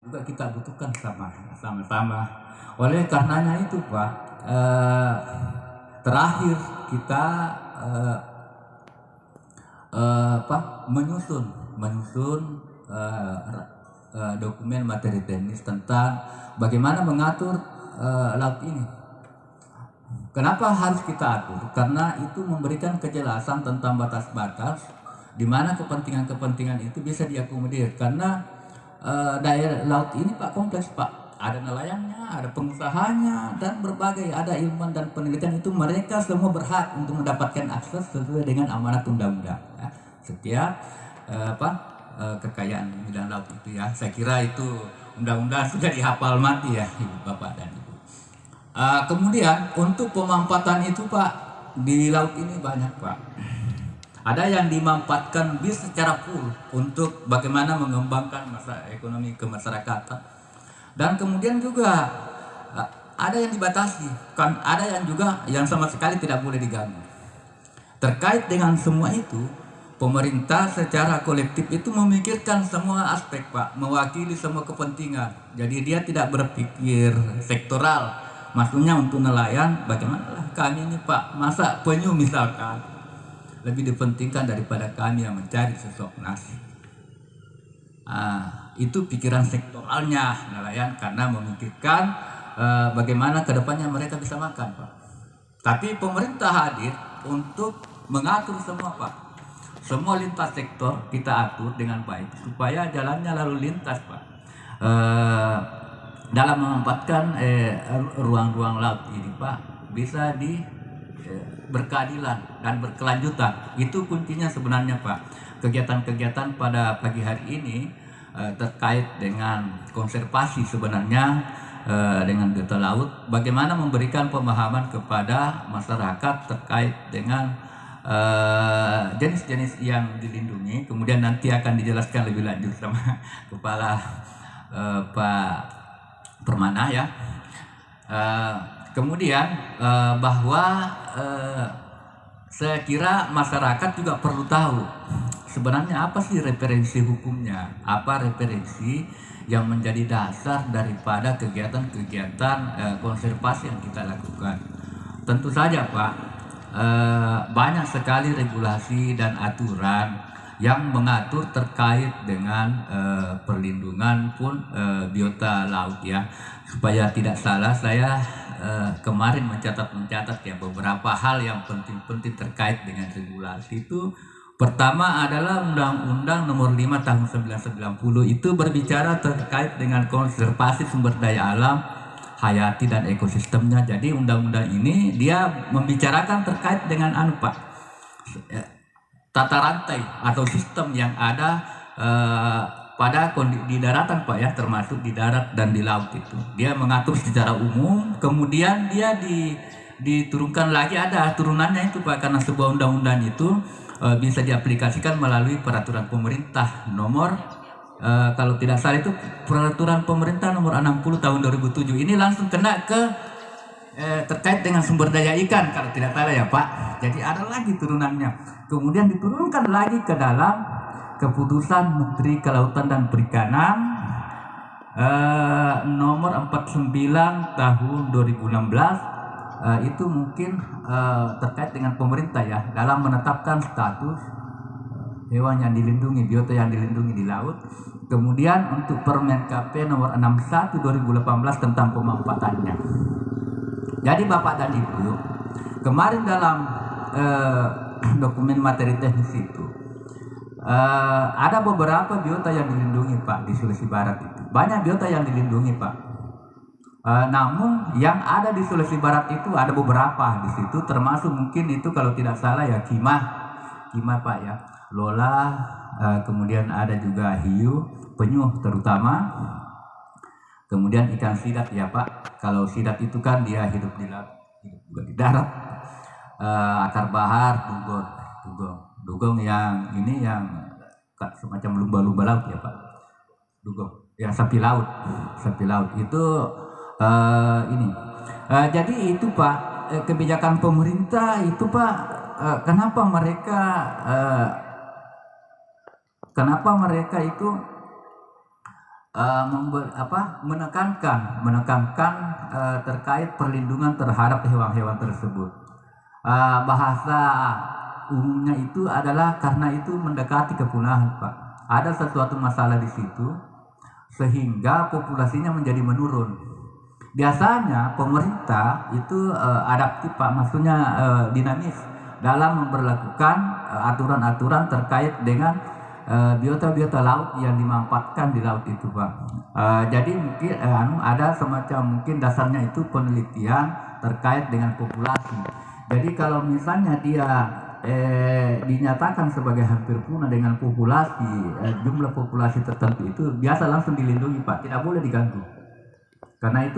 juga kita butuhkan sama-sama. Oleh karenanya itu Pak, terakhir kita eh, menyusun dokumen materi teknis tentang bagaimana mengatur laut ini. Kenapa harus kita atur? Karena itu memberikan kejelasan tentang batas-batas di mana kepentingan-kepentingan itu bisa diakomodir. Karena daerah laut ini Pak kompleks Pak. Ada nelayannya, ada pengusahanya, dan berbagai ada ilmuwan dan penelitian itu mereka semua berhak untuk mendapatkan akses sesuai dengan amanat undang-undang. Ya. Setiap kekayaan bidang laut itu ya. Saya kira itu undang-undang sudah dihafal mati ya Ibu Bapak dan Ibu. Kemudian untuk pemanfaatan itu Pak di laut ini banyak Pak. Ada yang dimanfaatkan bis secara full untuk bagaimana mengembangkan masa ekonomi kemasyarakatan. Dan kemudian juga ada yang dibatasi, kan ada yang juga yang sama sekali tidak boleh diganggu. Terkait dengan semua itu, pemerintah secara kolektif itu memikirkan semua aspek Pak, mewakili semua kepentingan. Jadi dia tidak berpikir sektoral. Maksudnya untuk nelayan, bagaimana kami ini Pak, masa penyu misalkan lebih dipentingkan daripada kami yang mencari sesok nasi. Itu pikiran sektoralnya nelayan karena memikirkan bagaimana kedepannya mereka bisa makan Pak. Tapi pemerintah hadir untuk mengatur semua Pak. Semua lintas sektor kita atur dengan baik supaya jalannya lalu lintas Pak. Dalam memanfaatkan ruang-ruang laut ini Pak bisa berkeadilan dan berkelanjutan. Itu kuncinya sebenarnya Pak. Kegiatan-kegiatan pada pagi hari ini terkait dengan konservasi sebenarnya dengan biota laut, bagaimana memberikan pemahaman kepada masyarakat terkait dengan jenis-jenis yang dilindungi. Kemudian nanti akan dijelaskan lebih lanjut sama Kepala Pak Permana ya. Kemudian bahwa saya kira masyarakat juga perlu tahu sebenarnya apa sih referensi hukumnya, apa referensi yang menjadi dasar daripada kegiatan-kegiatan konservasi yang kita lakukan. Tentu saja Pak, banyak sekali regulasi dan aturan yang mengatur terkait dengan perlindungan pun biota laut ya. Supaya tidak salah, saya kemarin mencatat ya beberapa hal yang penting-penting terkait dengan regulasi itu. Pertama adalah Undang-Undang Nomor 5 Tahun 1990 itu berbicara terkait dengan konservasi sumber daya alam, hayati dan ekosistemnya. Jadi undang-undang ini dia membicarakan terkait dengan tata rantai atau sistem yang ada pada di daratan Pak ya, termasuk di darat dan di laut itu. Dia mengatur secara umum, kemudian dia diturunkan lagi ada turunannya itu Pak, karena sebuah undang-undang itu bisa diaplikasikan melalui peraturan pemerintah nomor kalau tidak salah itu peraturan pemerintah nomor 60 tahun 2007. Ini langsung kena ke terkait dengan sumber daya ikan kalau tidak salah ya Pak. Jadi ada lagi turunannya. Kemudian diturunkan lagi ke dalam keputusan Menteri Kelautan dan Perikanan nomor 49 tahun 2016. Itu mungkin terkait dengan pemerintah ya dalam menetapkan status hewan yang dilindungi, biota yang dilindungi di laut. Kemudian untuk Permen KP nomor 61 2018 tentang pemanfaatannya. Jadi Bapak dan Ibu, kemarin dalam dokumen materi teknis itu ada beberapa biota yang dilindungi Pak di Sulawesi Barat itu. Banyak biota yang dilindungi Pak. Namun yang ada di Sulawesi Barat itu ada beberapa di situ, termasuk mungkin itu kalau tidak salah ya Kimah Pak ya, Lola, kemudian ada juga hiu, penyu terutama, kemudian ikan sidat ya Pak. Kalau sidat itu kan dia hidup di laut, hidup juga di darat. Akar bahar, dugong yang ini yang semacam lumba-lumba laut ya Pak, dugong ya, sapi laut itu. Jadi itu Pak, kebijakan pemerintah itu Pak, kenapa mereka itu menekankan terkait perlindungan terhadap hewan-hewan tersebut. Bahasa umumnya itu adalah karena itu mendekati kepunahan, Pak. Ada sesuatu masalah di situ sehingga populasinya menjadi menurun. Biasanya pemerintah itu adaptif, Pak, maksudnya dinamis dalam memperlakukan aturan-aturan terkait dengan biota-biota laut yang dimanfaatkan di laut itu, Pak. Jadi mungkin ada semacam mungkin dasarnya itu penelitian terkait dengan populasi. Jadi kalau misalnya dia dinyatakan sebagai hampir punah dengan jumlah populasi tertentu itu biasa langsung dilindungi, Pak, tidak boleh diganggu karena itu